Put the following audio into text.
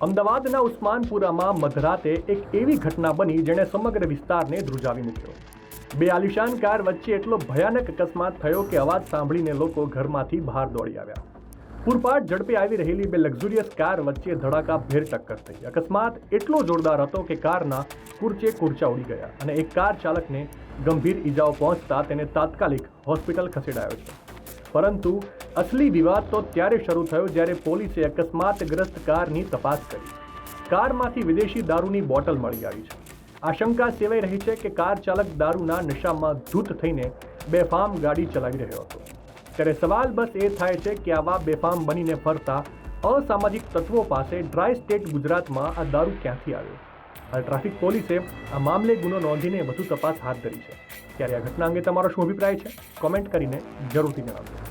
અમદાવાદના ઉસ્માનપુરામાં મધરાતે એક એવી ઘટના બની જેણે સમગ્ર વિસ્તારને ધ્રુજાવી મૂક્યો। બે આલિશાન કાર વચ્ચે એટલો ભયાનક અકસ્માત થયો કે અવાજ સાંભળીને લોકો ઘરમાંથી બહાર દોડી આવ્યા। પૂરપાટ ઝડપે આવી રહેલી બે લક્ઝુરિયસ કાર વચ્ચે ધડાકાભેર ટક્કર થઈ। અકસ્માત એટલો જોરદાર હતો કે કારના કુરચે કુરચા ઉડી ગયા અને એક કાર ચાલકને ગંભીર ઈજાઓ પહોંચતા તેને તાત્કાલિક હોસ્પિટલ ખસેડાયો છે। પરંતુ અસલી વિવાદ તો ત્યારે શરૂ થયો જ્યારે પોલીસે અકસ્માતગ્રસ્ત કારની તપાસ કરી। કારમાંથી વિદેશી દારૂની બોટલ મળી આવી છે। આશંકા સેવાઈ રહી છે કે કાર ચાલક દારૂના નશામાં ધૂત થઈને બેફામ ગાડી ચલાવી રહ્યો હતો। ત્યારે સવાલ બસ એ થાય છે કે આવા બેફામ બનીને ફરતા અસામાજિક તત્વો પાસે ડ્રાય સ્ટેટ ગુજરાતમાં આ દારૂ ક્યાંથી આવ્યો? હાલ ટ્રાફિક પોલીસે આ મામલે ગુનો નોંધીને વધુ તપાસ હાથ ધરી છે। ત્યારે આ ઘટના અંગે તમારો શું અભિપ્રાય છે? કોમેન્ટ કરીને જરૂરથી જણાવજો।